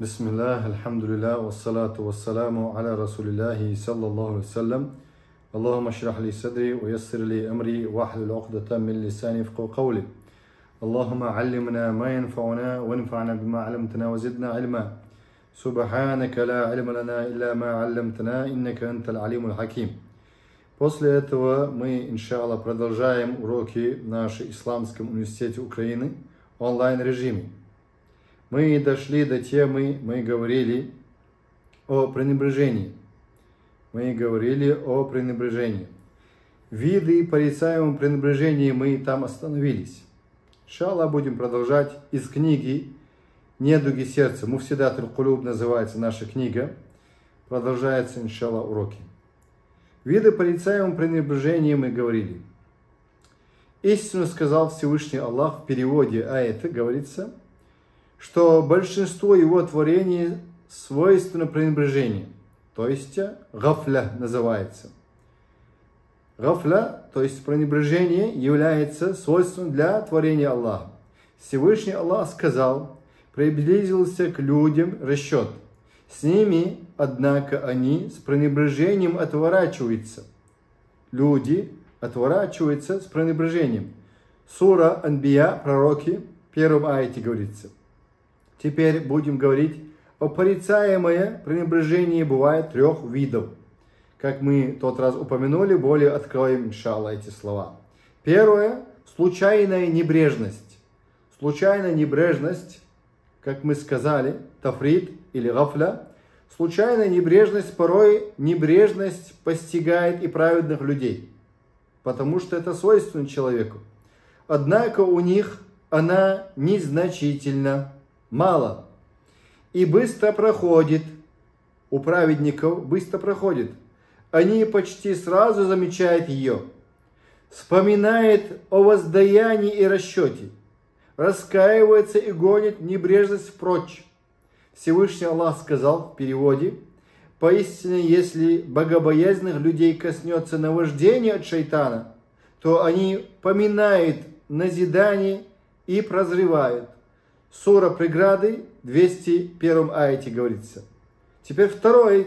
Бисмиллах, альхамдулиллах, вассалату вассаламу аля расулиллахи саллаллаху алейсалям. Аллахумма шрах ли садри, уяссир ли амри, вахлил ухдата мин лисани яфқаху қавли. Аллахумма аллимна ма янфауна, ванфана бима алламтана, вазидна илма. Субханака ла илма лана илля ма алламтана, иннака антал алимул хаким. После этого мы, иншаллах, продолжаем уроки в нашем Исламском университете Украины в онлайн-режиме. Мы дошли до темы, мы говорили о пренебрежении. Виды порицаемого пренебрежения мы там остановились. Иншаллах, будем продолжать из книги «Недуги сердца». Муфсидат аль-Кулуб называется наша книга. Продолжаются, иншаллах, уроки. Виды порицаемого пренебрежения мы говорили. Истину сказал Всевышний Аллах, в переводе аята говорится, что большинство его творений свойственно пренебрежению, то есть гафля называется. Гафля, то есть пренебрежение, является свойством для творения Аллаха. Всевышний Аллах сказал: приблизился к людям расчет. С ними, однако, они с пренебрежением отворачиваются. Люди отворачиваются с пренебрежением. Сура Анбия, пророки, в первом аяте говорится. Теперь будем говорить о порицаемое пренебрежение. Бывает трех видов. Как мы в тот раз упомянули, более откроем, иншаллах, эти слова. Первое – случайная небрежность. Случайная небрежность, как мы сказали, тафрит или гафля. Случайная небрежность, порой небрежность постигает и праведных людей, потому что это свойственно человеку. Однако у них она незначительна, мало, и быстро проходит. У праведников быстро проходит. Они почти сразу замечают ее. Вспоминает о воздаянии и расчете. Раскаивается и гонит небрежность прочь. Всевышний Аллах сказал в переводе: поистине, если богобоязненных людей коснется наваждение от шайтана, то они поминают назидание и прозревают. Сура преграды, 201 аяте говорится. Теперь второе,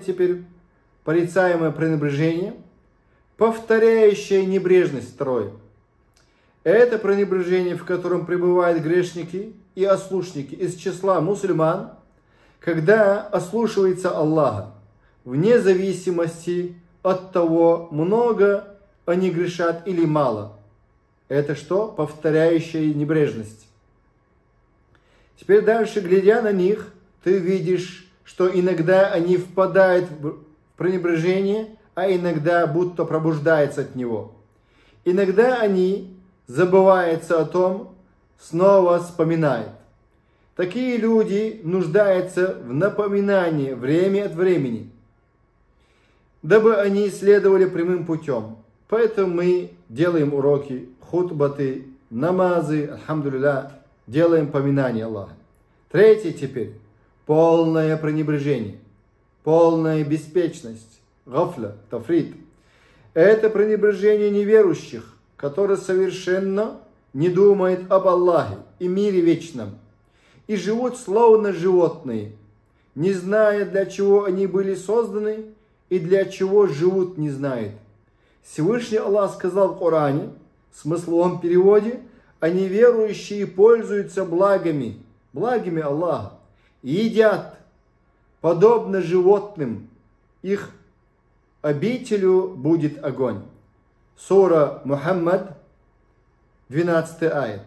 порицаемое пренебрежение, повторяющая небрежность, второе. Это пренебрежение, в котором пребывают грешники и ослушники из числа мусульман, когда ослушивается Аллаха, вне зависимости от того, много они грешат или мало. Это что? Повторяющая небрежность. Теперь дальше, глядя на них, ты видишь, что иногда они впадают в пренебрежение, а иногда будто пробуждаются от него. Иногда они забываются о том, снова вспоминают. Такие люди нуждаются в напоминании время от времени, дабы они следовали прямым путем. Поэтому мы делаем уроки, хутбаты, намазы, альхамдулиллах, делаем поминание Аллаха. Третье теперь. Полное пренебрежение. Полная беспечность. Гафля, тафрит. Это пренебрежение неверующих, которые совершенно не думают об Аллахе и мире вечном. И живут словно животные, не зная, для чего они были созданы и для чего живут, не знают. Всевышний Аллах сказал в Коране, в смысловом переводе: а неверующие пользуются благами Аллаха и едят, подобно животным, их обителю будет огонь. Сура Мухаммад, 12 аят.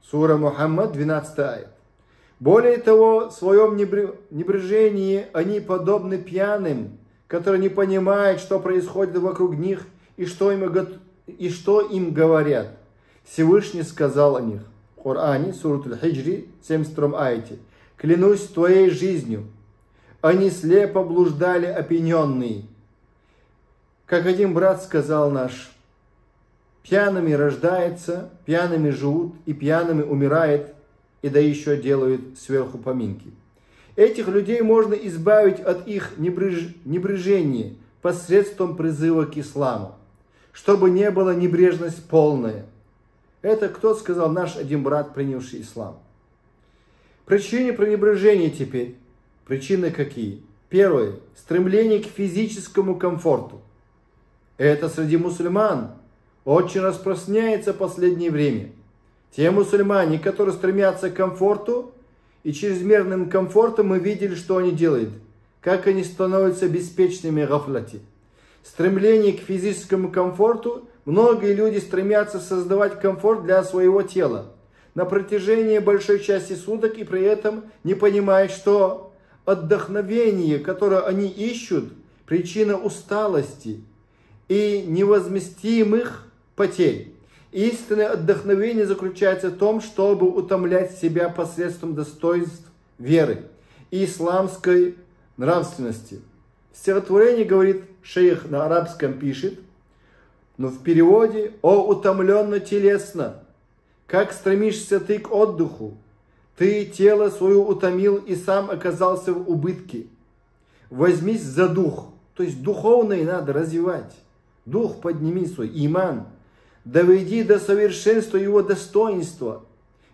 Сура Мухаммад, 12 аят. Более того, в своем небрежении они подобны пьяным, которые не понимают, что происходит вокруг них и что им говорят. Всевышний сказал о них в Коране, Сура Аль-Хиджри, 72 аяте: «Клянусь твоей жизнью, они слепо блуждали опьяненные». Как один брат сказал наш: пьяными рождается, пьяными живут и пьяными умирает, и да еще делают сверху поминки. Этих людей можно избавить от их небрежения посредством призыва к исламу, чтобы не было небрежность полная. Это кто сказал? Наш один брат, принявший ислам. Причины пренебрежения теперь. Причины какие? Первое. Стремление к физическому комфорту. Это среди мусульман очень распространяется в последнее время. Те мусульмане, которые стремятся к комфорту и чрезмерным комфортом, мы видели, что они делают. Как они становятся беспечными гафлати. Стремление к физическому комфорту. Многие люди стремятся создавать комфорт для своего тела на протяжении большой части суток и при этом не понимают, что отдохновение, которое они ищут, причина усталости и невозместимых потерь. Истинное отдохновение заключается в том, чтобы утомлять себя посредством достоинств веры и исламской нравственности. В стихотворении, говорит шейх, на арабском пишет, но в переводе: «О утомленно телесно, как стремишься ты к отдыху, ты тело свое утомил и сам оказался в убытке. Возьмись за дух», то есть духовное надо развивать. Дух подними свой, иман, доведи до совершенства его достоинства.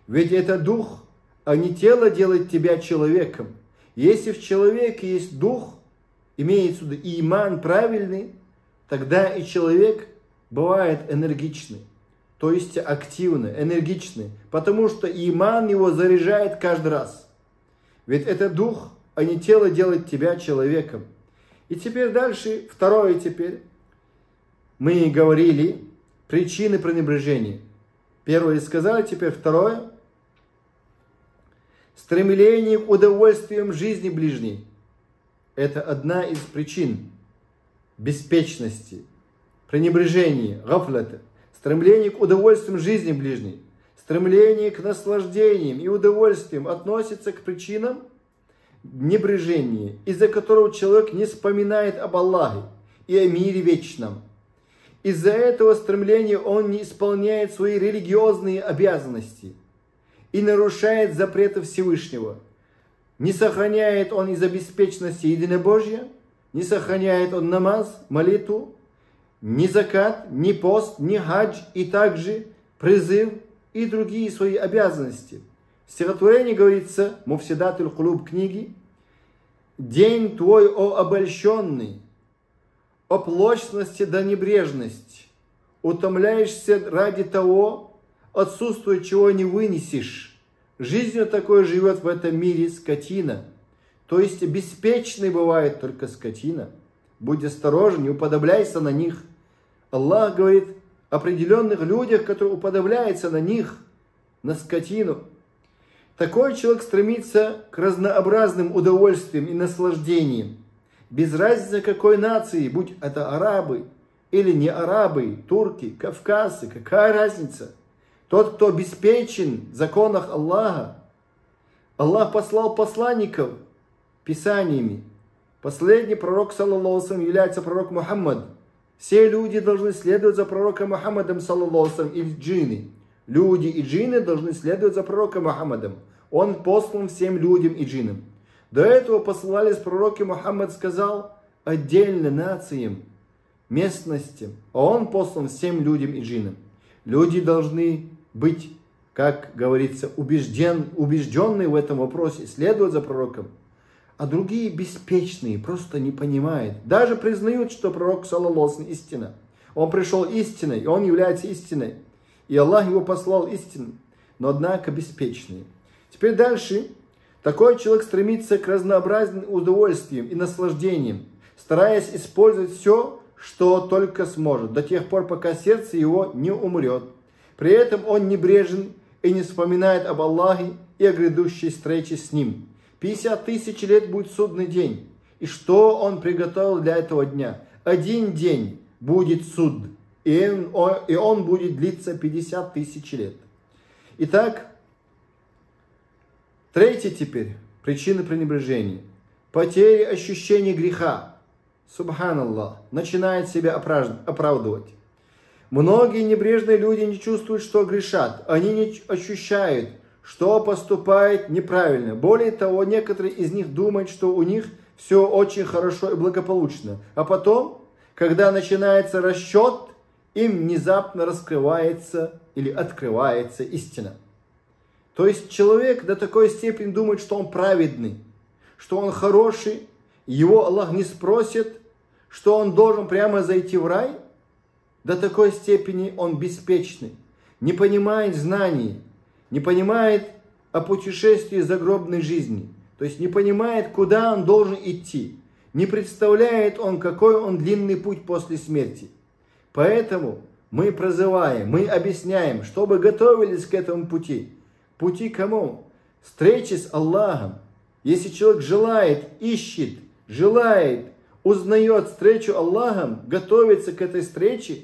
Ведь это дух, а не тело делает тебя человеком. Если в человеке есть дух, имеется в виду иман правильный, тогда и человек бывает энергичный, то есть активный, энергичный, потому что иман его заряжает каждый раз. Ведь это дух, а не тело делает тебя человеком. И теперь дальше, второе теперь. Мы говорили причины пренебрежения. Первое сказали, теперь второе. Стремление к удовольствиям жизни ближней. Это одна из причин беспечности, пренебрежения, гафлата. Стремление к удовольствиям жизни ближней. Стремление к наслаждениям и удовольствиям относится к причинам небрежения, из-за которого человек не вспоминает об Аллахе и о мире вечном. Из-за этого стремления он не исполняет свои религиозные обязанности и нарушает запреты Всевышнего. Не сохраняет он из-за беспечности единобожия, не сохраняет он намаз, молитву, ни закат, ни пост, ни хадж и также призыв и другие свои обязанности. В стихотворении говорится, Муфсидатуль Кулуб книги: «День твой, о обольщенный, о плотности да небрежность, утомляешься ради того, отсутствие чего не вынесешь. Жизнью такой живет в этом мире скотина». То есть беспечной бывает только скотина. Будь осторожен, не уподобляйся на них. Аллах говорит о определенных людях, которые уподобляются на них, на скотину. Такой человек стремится к разнообразным удовольствиям и наслаждениям. Без разницы какой нации, будь это арабы или не арабы, турки, кавказцы, какая разница? Тот, кто обеспечен в законах Аллаха, Аллах послал посланников писаниями. Последний пророк, саллаллаху алейхи ва саллям, является пророк Мухаммад. Все люди должны следовать за пророком Мухаммадом, саллаллаху алейхи ва саллям, и джинны. Люди и джинны должны следовать за пророком Мухаммадом. Он послан всем людям и джиннам. До этого посылались пророки, Мухаммад сказал отдельно нациям, местностям, а он послан всем людям и джиннам. Люди должны быть, как говорится, убежденные в этом вопросе, следовать за пророком. А другие беспечные, просто не понимают. Даже признают, что пророк, саллаллаху алейхи ва саллям, истина. Он пришел истиной, и он является истиной. И Аллах его послал истинным. Но однако беспечные. Теперь дальше. Такой человек стремится к разнообразным удовольствиям и наслаждениям, стараясь использовать все, что только сможет, до тех пор, пока сердце его не умрет. При этом он небрежен и не вспоминает об Аллахе и о грядущей встрече с Ним. 50 тысяч лет будет судный день. И что он приготовил для этого дня? Один день будет суд, и он будет длиться 50 тысяч лет. Итак, третье теперь, причина пренебрежения. Потеря ощущения греха. Субханаллах, начинает себя оправдывать. Многие небрежные люди не чувствуют, что грешат. Они не ощущают, что поступают неправильно. Более того, некоторые из них думают, что у них все очень хорошо и благополучно. А потом, когда начинается расчет, им внезапно раскрывается или открывается истина. То есть человек до такой степени думает, что он праведный, что он хороший, его Аллах не спросит, что он должен прямо зайти в рай. До такой степени он беспечный, не понимает знаний, не понимает о путешествии загробной жизни, то есть не понимает, куда он должен идти, не представляет он, какой он длинный путь после смерти. Поэтому мы призываем, мы объясняем, чтобы готовились к этому пути. Пути к кому? Встречи с Аллахом. Если человек желает, ищет, желает, узнает встречу Аллахом, готовится к этой встрече,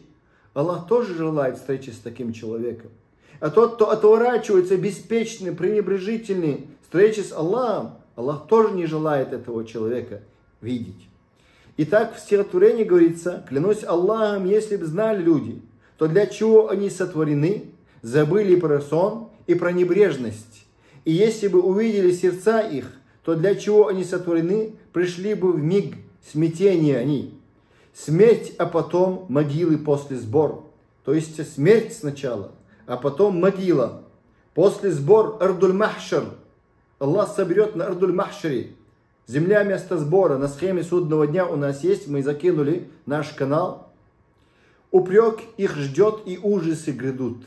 Аллах тоже желает встречи с таким человеком. А тот, кто отворачивается, беспечный, пренебрежительный встречи с Аллахом, Аллах тоже не желает этого человека видеть. Итак, в стихотворении говорится: клянусь Аллахом, если бы знали люди, то для чего они сотворены, забыли про сон и про небрежность. И если бы увидели сердца их, то для чего они сотворены, пришли бы в миг смятения они. Смерть, а потом могилы после сбор. То есть смерть сначала, а потом могила. После сбор ардуль махшар. Аллах соберет на ардуль махшаре. Земля место сбора. На схеме судного дня у нас есть, мы закинули наш канал. Упрек их ждет и ужасы грядут.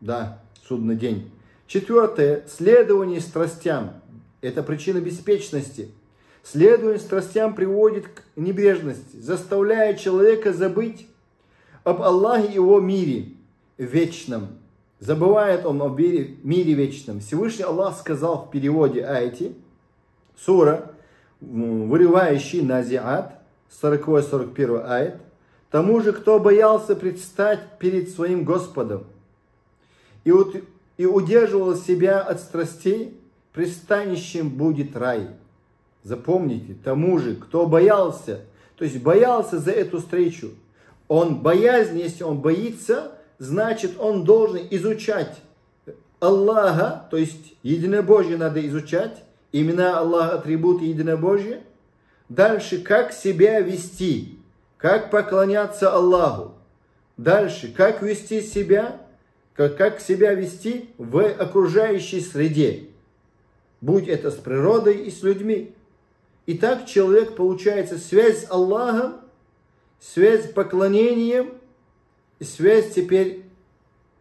Да, судный день. 4. Следование страстям. Это причина беспечности. Следование страстям приводит к небрежности, заставляя человека забыть об Аллахе и его мире вечном. Забывает он о мире вечном. Всевышний Аллах сказал в переводе аяти, сура, вырывающий Назиат, 40-41 аят: тому же, кто боялся предстать перед своим Господом и удерживал себя от страстей, пристанищем будет рай. Запомните, тому же, кто боялся, то есть боялся за эту встречу. Он боязнь, если он боится, значит он должен изучать Аллаха, то есть единобожие надо изучать, имена Аллаха, атрибуты единобожия. Дальше, как себя вести, как поклоняться Аллаху. Дальше, как вести себя, как себя вести в окружающей среде, будь это с природой и с людьми. И так человек, получается, связь с Аллахом, связь с поклонением и связь теперь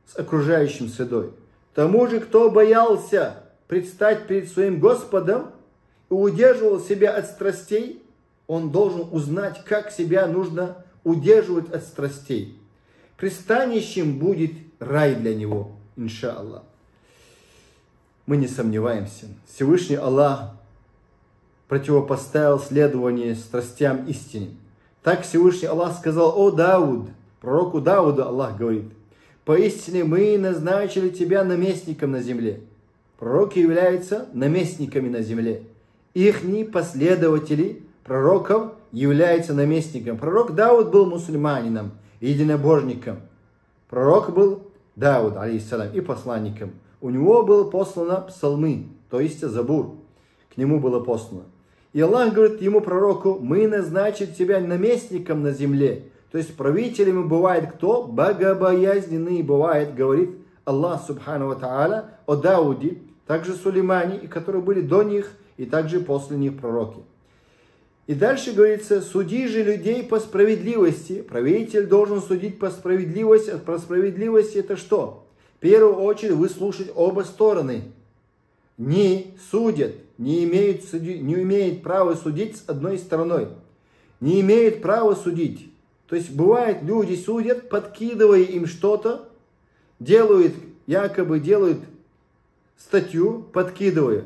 с окружающим средой. Тому же, кто боялся предстать перед своим Господом и удерживал себя от страстей, он должен узнать, как себя нужно удерживать от страстей. Пристанищем будет рай для него, иншаллах. Мы не сомневаемся. Всевышний Аллах противопоставил следование страстям истине. Так Всевышний Аллах сказал о Дауд, пророку Дауду Аллах говорит: поистине мы назначили тебя наместником на земле. Пророки являются наместниками на земле. Ихние последователи пророков являются наместником. Пророк Дауд был мусульманином, единобожником. Пророк был Дауд, алейхиссалям, и посланником. У него было послано псалмы, то есть забур. К нему было послано. И Аллах говорит ему, пророку: мы назначили тебя наместником на земле. То есть правителями бывает кто? Богобоязненный бывает, говорит Аллах субхану ва тааля о Дауде, также Сулеймане, и которые были до них, и также после них пророки. И дальше говорится: суди же людей по справедливости. Правитель должен судить по справедливости. Про справедливость это что? В первую очередь выслушать оба стороны. Не судят, не имеют права судить с одной стороной. Не имеют права судить. То есть бывает, люди судят, подкидывая им что-то, якобы делают статью, подкидывая.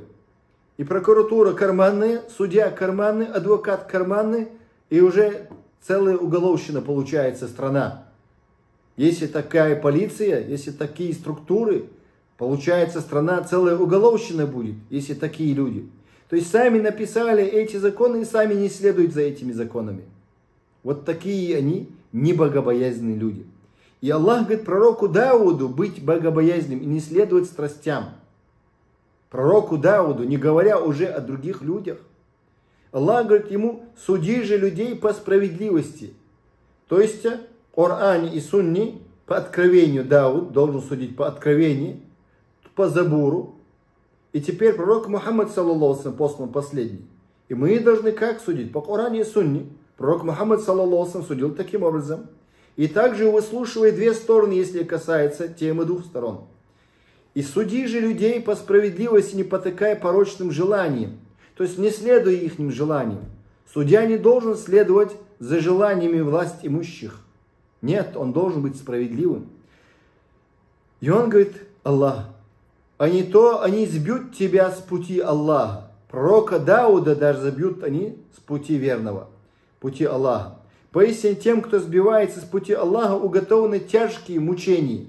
И прокуратура карманная, судья карманный, адвокат карманный, и уже целая уголовщина получается страна. Если такая полиция, если такие структуры, получается страна целая уголовщина будет, если такие люди. То есть сами написали эти законы и сами не следуют за этими законами. Вот такие они небогобоязненные люди. И Аллах говорит пророку Дауду быть богобоязненным и не следовать страстям. Пророку Дауду, не говоря уже о других людях. Аллах говорит ему: суди же людей по справедливости. То есть в Коране и Сунне по откровению Дауд должен судить по откровению, по забуру, И теперь пророк Мухаммад, саллаллаху, послан последний. И мы должны как судить? По Коране и Сунне. Пророк Мухаммад, саллаллаху, судил таким образом. И также выслушивая две стороны, если касается темы двух сторон. И суди же людей по справедливости, не потакая порочным желаниям. То есть не следуя их желаниям. Судья не должен следовать за желаниями власть имущих. Нет, он должен быть справедливым. И он говорит: Аллах, а не то они сбьют тебя с пути Аллаха. Пророка Дауда даже забьют они с пути верного, пути Аллаха. Поистине тем, кто сбивается с пути Аллаха, уготованы тяжкие мучения.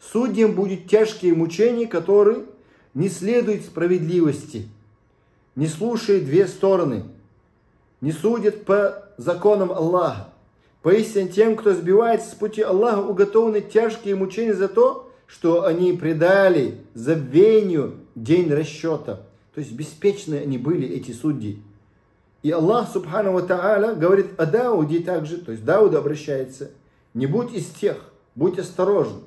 Судьям будут тяжкие мучения, которые не следуют справедливости, не слушают две стороны, не судят по законам Аллаха. Поистине тем, кто сбивается с пути Аллаха, уготованы тяжкие мучения за то, что они предали забвению день расчета. То есть беспечны они были, эти судьи. И Аллах, субхану ва тааля, говорит о Дауде также, то есть Дауда обращается: не будь из тех, будь осторожен.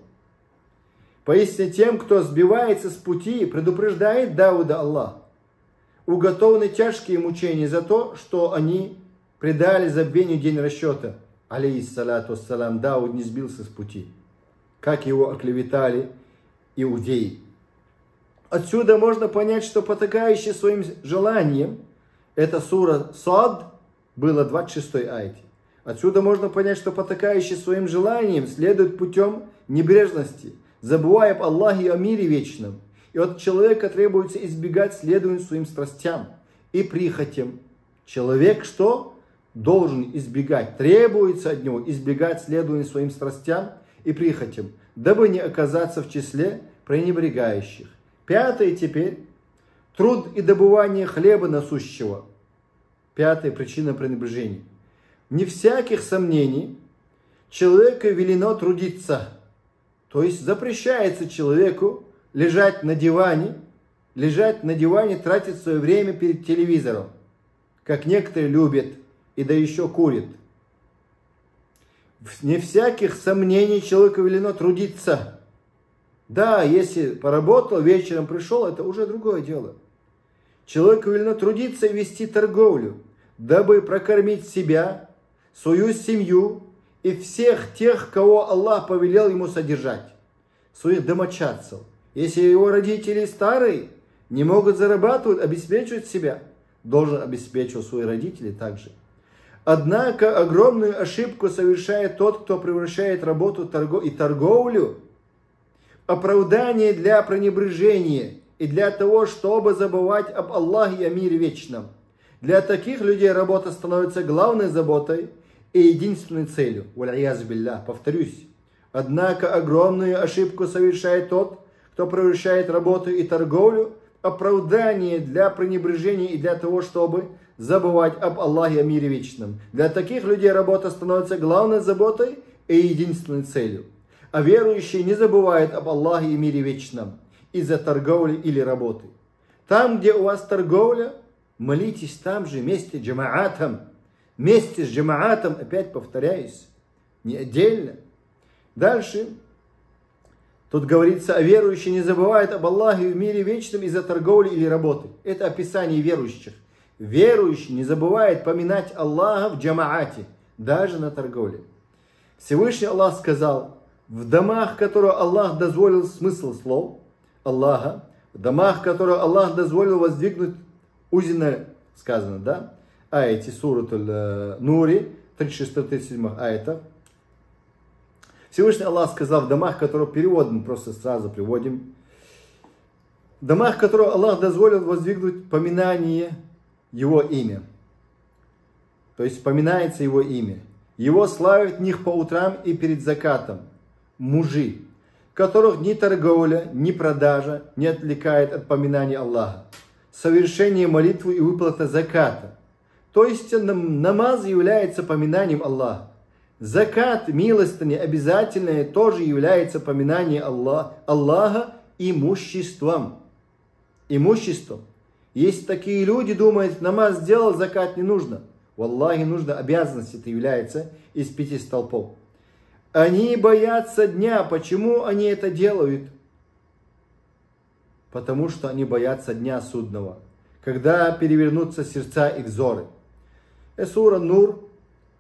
Поистине тем, кто сбивается с пути, предупреждает Дауда Аллах, уготованы тяжкие мучения за то, что они предали забвению день расчета. Алейхиссалату вассалам, Дауд не сбился с пути, как его оклеветали иудеи. Отсюда можно понять, что потакающий своим желанием, это сура Сад, было 26 аяте. Отсюда можно понять, что потакающий своим желанием следует путем небрежности, забывая об Аллахе и о мире вечном. И от человека требуется избегать следования своим страстям и прихотям. Человек что? Должен избегать, требуется от него избегать следования своим страстям и прихотям, дабы не оказаться в числе пренебрегающих. Пятое теперь. Труд и добывание хлеба насущего. Пятая причина пренебрежения. Не всяких сомнений человеку велено трудиться. То есть запрещается человеку лежать на диване, тратить свое время перед телевизором, как некоторые любят, и да еще курят. Не всяких сомнений человеку велено трудиться. Да, если поработал, вечером пришел, это уже другое дело. Человеку велено трудиться и вести торговлю, дабы прокормить себя, свою семью и всех тех, кого Аллах повелел ему содержать, своих домочадцев. Если его родители старые, не могут зарабатывать, обеспечивать себя, должен обеспечивать своих родителей также. Однако огромную ошибку совершает тот, кто превращает работу и торговлю в оправдание для пренебрежения и для того, чтобы забывать об Аллахе и о мире вечном. Для таких людей работа становится главной заботой и единственной целью. Валь-аяз билля, повторюсь. Однако огромную ошибку совершает тот, кто превращает работу и торговлю в оправдание для пренебрежения и для того, чтобы забывать об Аллахе и о мире вечном. Для таких людей работа становится главной заботой и единственной целью. А верующие не забывают об Аллахе и мире вечном из-за торговли или работы. Там, где у вас торговля, молитесь там же вместе с джамаатом. Вместе с джамаатом, опять повторяюсь, не отдельно. Дальше. Тут говорится, о верующие не забывают об Аллахе и в мире вечном из-за торговли или работы. Это описание верующих. Верующий не забывает поминать Аллаха в джамаате, даже на торговле. Всевышний Аллах сказал: в домах, которые Аллах дозволил, смысл слов Аллаха, в домах, которые Аллах дозволил воздвигнуть узина, сказано, да? Аяти сурат Нури, 36-37 аятов. Всевышний Аллах сказал: в домах, которые переводим, просто сразу приводим. В домах, которые Аллах дозволил воздвигнуть поминание Его имя. То есть поминается Его имя. Его славят в них по утрам и перед закатом мужи, которых ни торговля, ни продажа не отвлекает от поминания Аллаха. Совершение молитвы и выплата заката. То есть намаз является поминанием Аллаха. Закат, милостыня обязательное, тоже является поминанием Аллаха имуществом. Имуществом. Есть такие люди, думают, намаз сделал, закат не нужно. Валлахи, нужно, обязанность это является из 5 столпов. Они боятся дня. Почему они это делают? потому что они боятся дня судного, когда перевернутся сердца и взоры. Сура Нур,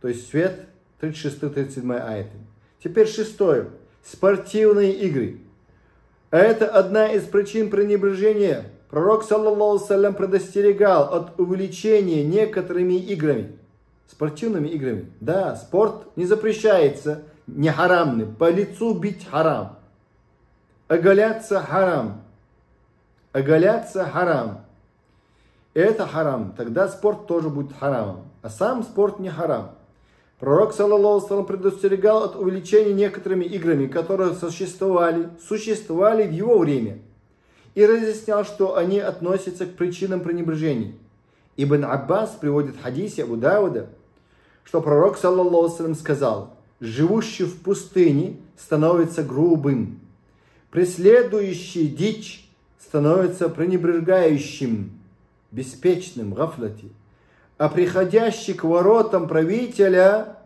то есть свет, 36-37 аяты. Теперь 6. Спортивные игры. Это одна из причин пренебрежения. Пророк, саллаллаху салям, предостерегал от увлечения некоторыми играми. Спортивными играми. Да, спорт не запрещается, не харамный. По лицу бить харам. Оголяться харам. Оголяться харам. Это харам. Тогда спорт тоже будет харамом. А сам спорт не харам. Пророк, саллаллаху салям, предостерегал от увлечения некоторыми играми, которые существовали в его время. И разъяснял, что они относятся к причинам пренебрежения. Ибн Аббас приводит в хадисе Абу Дауда, что пророк, саллаллаху салям, сказал: живущий в пустыне становится грубым, преследующий дичь становится пренебрегающим, беспечным, гафлати, а приходящий к воротам правителя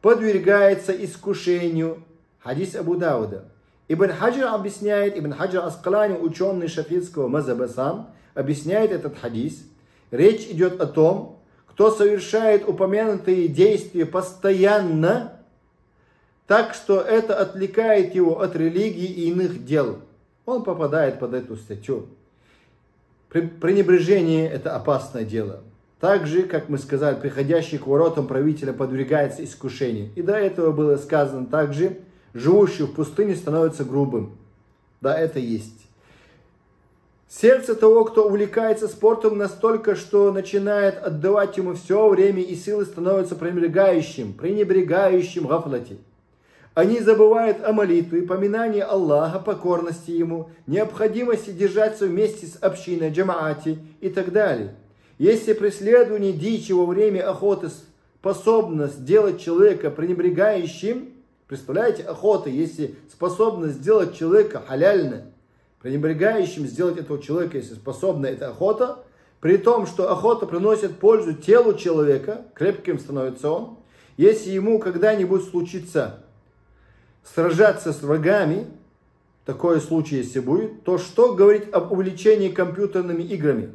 подвергается искушению. Хадис Абу Дауда. Ибн Хаджар объясняет, Ибн Хаджар Аскалани, ученый шафитского мазхаба сам, объясняет этот хадис. Речь идет о том, кто совершает упомянутые действия постоянно, так что это отвлекает его от религии и иных дел. Он попадает под эту статью. Пренебрежение – это опасное дело. Так же, как мы сказали, приходящий к воротам правителя подвергается искушению. И до этого было сказано также, живущий в пустыне становится грубым. Да, это есть. Сердце того, кто увлекается спортом настолько, что начинает отдавать ему все время и силы, становится пренебрегающим гафлати. Они забывают о молитве, поминании Аллаха, покорности Ему, необходимости держаться вместе с общиной, джамаати и так далее. Если преследование дичи во время охоты способно сделать человека пренебрегающим, представляете, охота, если способна сделать человека халяльно, пренебрегающим сделать этого человека, если способна эта охота, при том, что охота приносит пользу телу человека, крепким становится он, если ему когда-нибудь случится сражаться с врагами, такой случай если будет, то что говорить об увлечении компьютерными играми?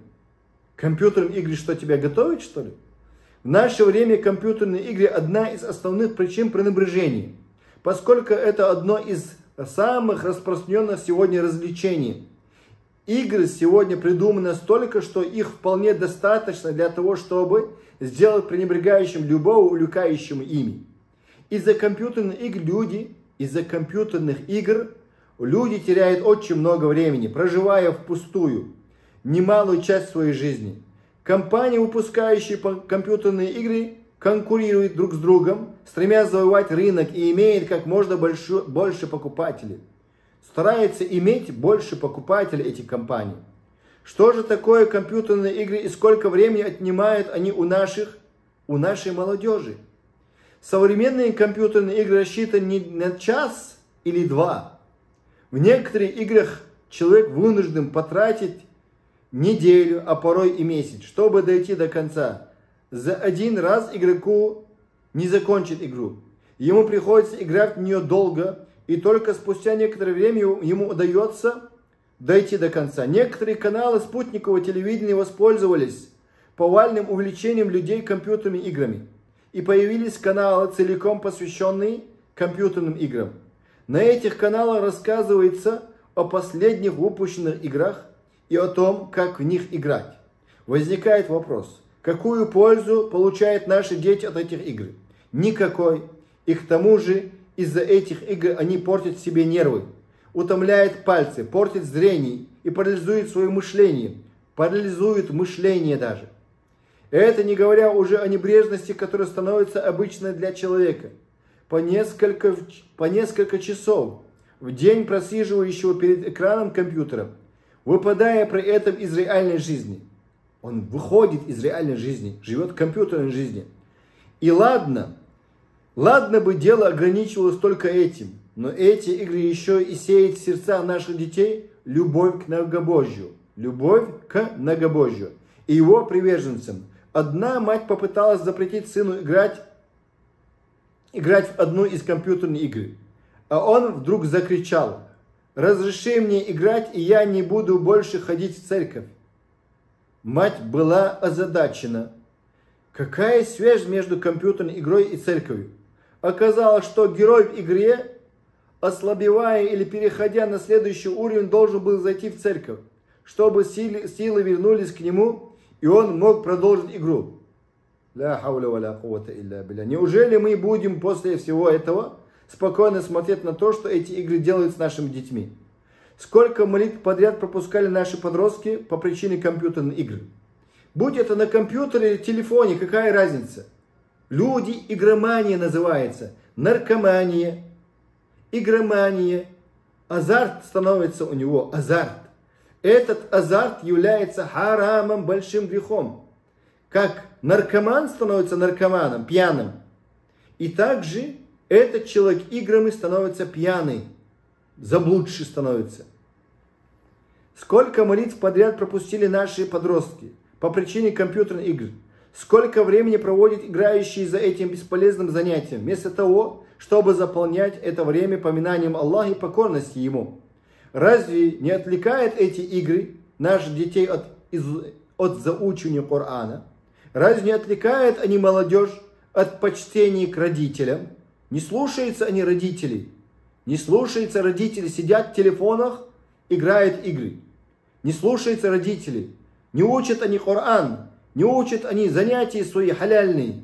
Компьютерные игры что, тебя готовят, что ли? В наше время компьютерные игры одна из основных причин пренебрежения, поскольку это одно из самых распространенных сегодня развлечений. Игры сегодня придуманы настолько, что их вполне достаточно для того, чтобы сделать пренебрегающим любого увлекающего ими. Из-за компьютерных игр люди теряют очень много времени, проживая впустую немалую часть своей жизни. Компании, выпускающие компьютерные игры, конкурируют друг с другом, стремясь завоевать рынок и имеют как можно больше покупателей. Стараются иметь больше покупателей эти компании. Что же такое компьютерные игры и сколько времени отнимают они у нашей молодежи? Современные компьютерные игры рассчитаны не на час или два. В некоторых играх человек вынужден потратить неделю, а порой и месяц, чтобы дойти до конца. За один раз игроку не закончит игру. Ему приходится играть в нее долго, и только спустя некоторое время ему удается дойти до конца. Некоторые каналы спутникового телевидения воспользовались повальным увлечением людей компьютерными играми. И появились каналы, целиком посвященные компьютерным играм. На этих каналах рассказывается о последних выпущенных играх и о том, как в них играть. Возникает вопрос, какую пользу получают наши дети от этих игр? Никакой. И к тому же из-за этих игр они портят себе нервы, утомляют пальцы, портят зрение и парализуют свое мышление. Парализуют мышление даже. Это не говоря уже о небрежности, которая становится обычной для человека. По несколько часов в день просиживающего перед экраном компьютера, выпадая при этом из реальной жизни. Он выходит из реальной жизни, живет в компьютерной жизни. И ладно бы дело ограничивалось только этим, но эти игры еще и сеют в сердца наших детей любовь к многобожью. Любовь к многобожью и его приверженцам. Одна мать попыталась запретить сыну играть в одну из компьютерных игр, а он вдруг закричал: разреши мне играть, и я не буду больше ходить в церковь. Мать была озадачена. Какая связь между компьютерной игрой и церковью? Оказалось, что герой в игре, ослабевая или переходя на следующий уровень, должен был зайти в церковь, чтобы силы вернулись к нему, и он мог продолжить игру. Ля хауля ва ля куввата илля билля. Неужели мы будем после всего этого спокойно смотреть на то, что эти игры делают с нашими детьми? Сколько молитв подряд пропускали наши подростки по причине компьютерных игр? Будь это на компьютере или телефоне, какая разница? Люди, игромания называется, наркомания, игромания. Азарт становится у него, азарт. Этот азарт является харамом, большим грехом. Как наркоман становится наркоманом, пьяным. И также этот человек играми становится пьяный, заблудший становится. Сколько молитв подряд пропустили наши подростки по причине компьютерных игр? Сколько времени проводят играющие за этим бесполезным занятием, вместо того, чтобы заполнять это время поминанием Аллаха и покорности Ему? Разве не отвлекают эти игры наших детей от заучивания Корана? Разве не отвлекают они молодежь от почтения к родителям? Не слушаются они родителей. Не слушаются родители, сидят в телефонах, играют игры. Не слушаются родителей. Не учат они Коран. Не учат они занятия свои халяльные.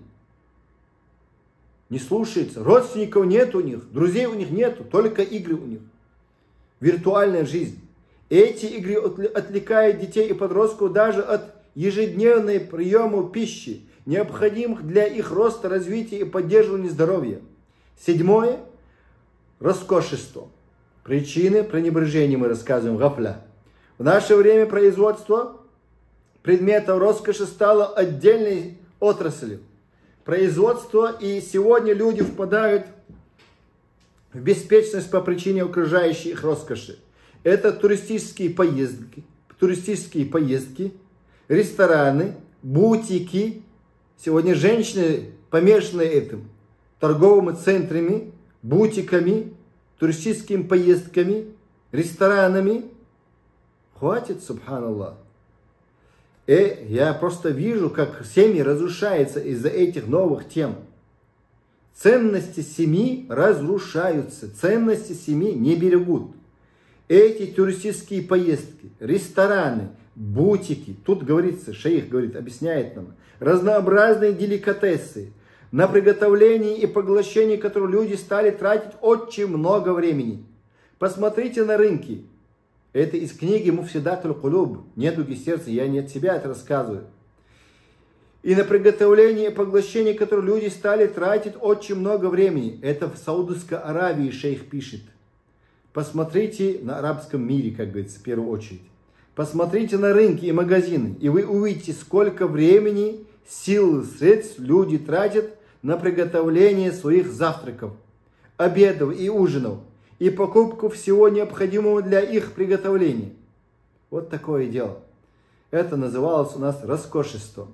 Не слушаются. Родственников нет у них. Друзей у них нету. Только игры у них. Виртуальная жизнь. Эти игры отвлекают детей и подростков даже от ежедневной приема пищи, необходимых для их роста, развития и поддерживания здоровья. 7. Роскошество. Причины пренебрежения мы рассказываем. Гафля. В наше время производство предметов роскоши стало отдельной отраслью. Производство, и сегодня люди впадают в беспечность по причине окружающей их роскоши. Это туристические поездки, рестораны, бутики. Сегодня женщины помешаны этим. Торговыми центрами, бутиками, туристическими поездками, ресторанами. Хватит, субханаллах. И я просто вижу, как семьи разрушаются из-за этих новых тем. Ценности семьи разрушаются, ценности семьи не берегут. Эти туристические поездки, рестораны, бутики, тут говорится, шейх говорит, объясняет нам, разнообразные деликатесы, на приготовление и поглощение которых люди стали тратить очень много времени. Посмотрите на рынки. Это из книги Муфсидатуль Кулуб. «Недуги сердца», я не от себя это рассказываю. И на приготовление и поглощение которых люди стали тратить очень много времени. Это в Саудовской Аравии шейх пишет. Посмотрите на арабском мире, как говорится, в первую очередь. Посмотрите на рынки и магазины, и вы увидите, сколько времени, сил, средств люди тратят на приготовление своих завтраков, обедов и ужинов, и покупку всего необходимого для их приготовления. Вот такое дело. Это называлось у нас роскошество.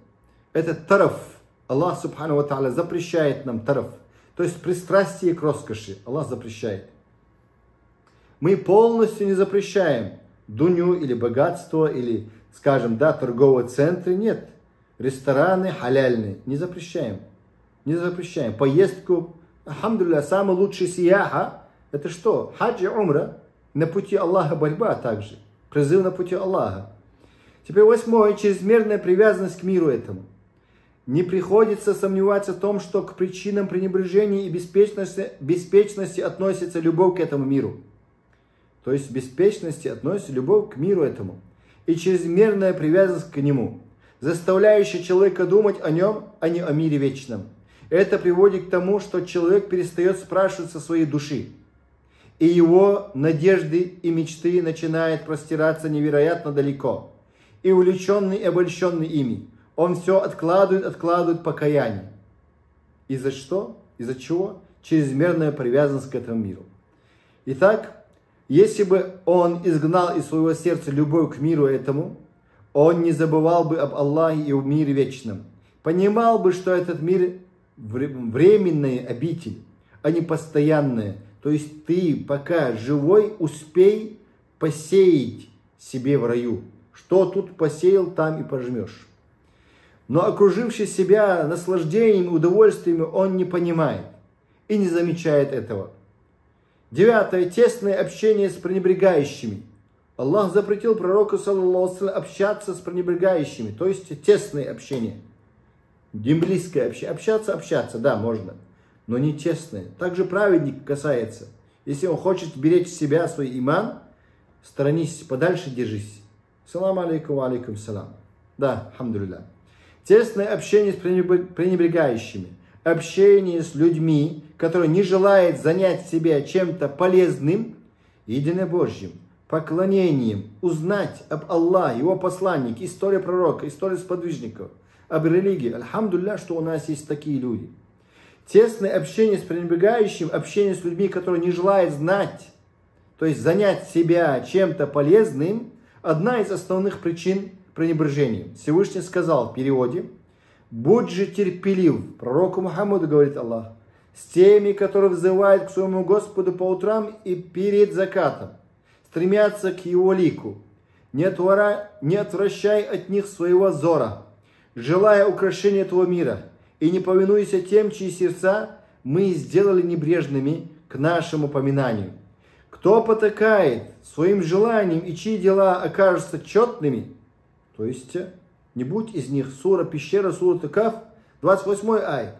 Это тараф. Аллах субхану ва тааля запрещает нам тараф. То есть пристрастие к роскоши. Аллах запрещает. Мы полностью не запрещаем дунью или богатство, или, скажем, да, торговые центры. Нет. Рестораны халяльные. Не запрещаем. Не запрещаем. Поездку. Алхамдулилля, самый лучший сияха. Это что? Хадж и умра. На пути Аллаха борьба также. Призыв на пути Аллаха. Теперь 8. Чрезмерная привязанность к миру этому. Не приходится сомневаться в том, что к причинам пренебрежения и беспечности относится любовь к этому миру. То есть в беспечности относится любовь к миру этому. И чрезмерная привязанность к нему, заставляющая человека думать о нем, а не о мире вечном. Это приводит к тому, что человек перестает спрашивать со своей души. И его надежды и мечты начинают простираться невероятно далеко. И увлеченный и обольщенный ими, он все откладывает покаяние. Из-за что? Из-за чего? Чрезмерная привязанность к этому миру. Итак, если бы он изгнал из своего сердца любовь к миру этому, он не забывал бы об Аллахе и о мире вечном. Понимал бы, что этот мир временная обитель, а не постоянная. То есть ты, пока живой, успей посеять себе в раю. Что тут посеял, там и пожмешь. Но окруживший себя наслаждением, удовольствиями, он не понимает и не замечает этого. 9. Тесное общение с пренебрегающими. Аллах запретил пророку, саллаллаху алейхи ва саллям, общаться с пренебрегающими, то есть тесное общение. Не близкое общение. Общаться, да, можно, но не тесное. Также праведник касается. Если он хочет беречь себя, свой иман, сторонись, подальше держись. Салам алейкум, алейкум салам. Да, алхамдулилля. Тесное общение с пренебрегающими. Общение с людьми, которые не желают занять себя чем-то полезным, единобожьим, поклонением, узнать об Аллахе, Его посланнике, история пророка, история сподвижников, об религии. Альхамдулилля, что у нас есть такие люди. Тесное общение с пренебрегающим, общение с людьми, которые не желают знать, то есть занять себя чем-то полезным, одна из основных причин пренебрежения. Всевышний сказал в переводе: «Будь же терпелив», пророку Мухаммаду говорит Аллах, «с теми, которые взывают к своему Господу по утрам и перед закатом, стремятся к Его лику. Не отвращай от них своего взора, желая украшения этого мира, и не повинуйся тем, чьи сердца мы сделали небрежными к нашему поминанию. Кто потакает своим желанием и чьи дела окажутся четными», то есть не будь из них. Сура Пещера, сура Каф, 28 аят.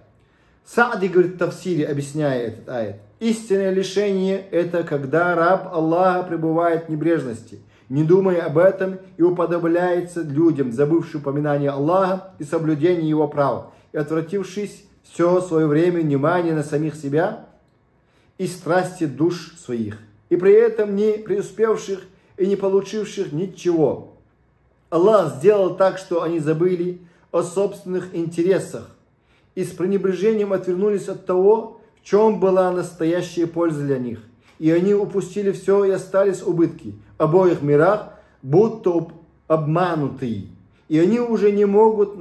Саади говорит в тафсире, объясняя этот аят: истинное лишение – это когда раб Аллаха пребывает в небрежности, не думая об этом, и уподобляется людям, забывшим упоминание Аллаха и соблюдение Его права, и отвратившись все свое время внимание на самих себя и страсти душ своих, и при этом не преуспевших и не получивших ничего. Аллах сделал так, что они забыли о собственных интересах и с пренебрежением отвернулись от того, в чем была настоящая польза для них. И они упустили все и остались убытки в обоих мирах, будто обманутые. И они уже не могут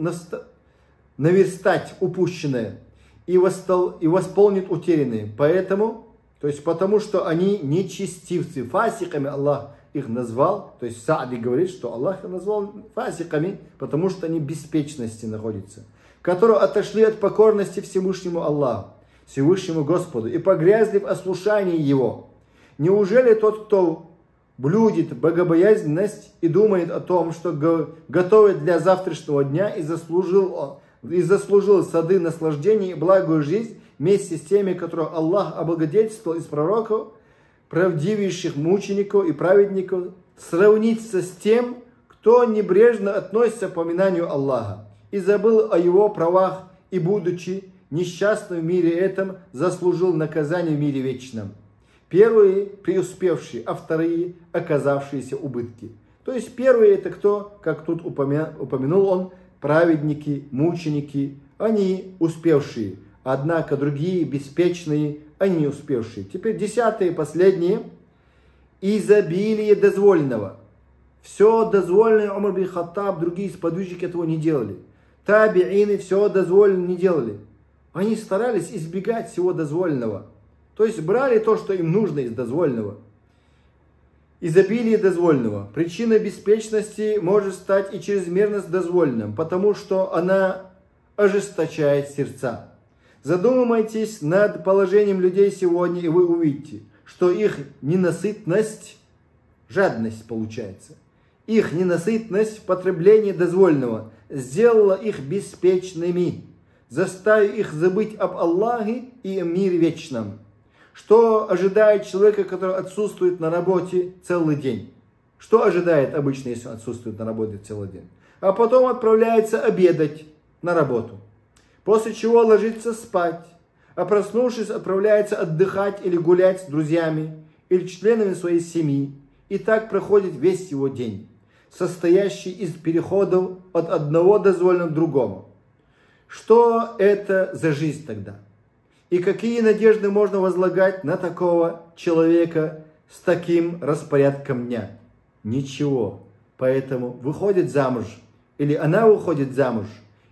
наверстать упущенное и восполнить утерянное. Потому что они нечестивцы. Фасиками Аллах их назвал, то есть Саади говорит, что Аллах их назвал фасиками, потому что они в беспечности находятся, которые отошли от покорности Всевышнему Аллаху, Всевышнему Господу, и погрязли в ослушании Его. Неужели тот, кто блюдет богобоязненность и думает о том, что готовит для завтрашнего дня и заслужил сады наслаждений и благую жизнь вместе с теми, которых Аллах облагодетельствовал из пророков, правдивейших мучеников и праведников, сравниться с тем, кто небрежно относится к поминанию Аллаха и забыл о Его правах и, будучи несчастным в мире этом, заслужил наказание в мире вечном. Первые преуспевшие, а вторые оказавшиеся убытки. То есть первые это кто, как тут упомянул он, праведники, мученики, они успевшие, однако другие беспечные, они не успевшие. Теперь 10 последнее. Изобилие дозволенного. Все дозволенное Умар бин Хаттаб, другие сподвижники этого не делали. Табиины все дозволенное не делали. Они старались избегать всего дозволенного. То есть брали то, что им нужно из дозволенного. Изобилие дозволенного. Причина беспечности может стать и чрезмерность дозволенным, потому что она ожесточает сердца. Задумайтесь над положением людей сегодня, и вы увидите, что их ненасытность, жадность получается, их ненасытность в потреблении дозволенного сделала их беспечными, заставив их забыть об Аллахе и о мире вечном. Что ожидает человека, который отсутствует на работе целый день? Что ожидает обычно, если он отсутствует на работе целый день? А потом отправляется обедать на работу. После чего ложится спать, а проснувшись, отправляется отдыхать или гулять с друзьями или членами своей семьи. И так проходит весь его день, состоящий из переходов от одного дозволенного к другому. Что это за жизнь тогда? И какие надежды можно возлагать на такого человека с таким распорядком дня? Ничего. Поэтому выходит замуж, или она выходит замуж,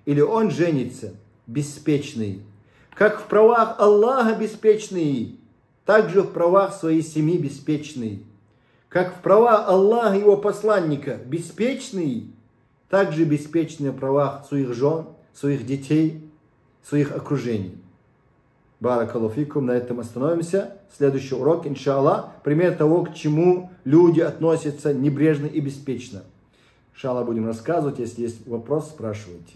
или он женится, беспечный. Как в правах Аллаха беспечный, также в правах своей семьи беспечный. Как в права Аллаха и его посланника беспечный, также беспечный в правах своих жен, своих детей, своих окружений. Баракаллаху фикум, на этом остановимся. Следующий урок, иншаллах, пример того, к чему люди относятся небрежно и беспечно. Иншаллах, будем рассказывать. Если есть вопрос, спрашивайте.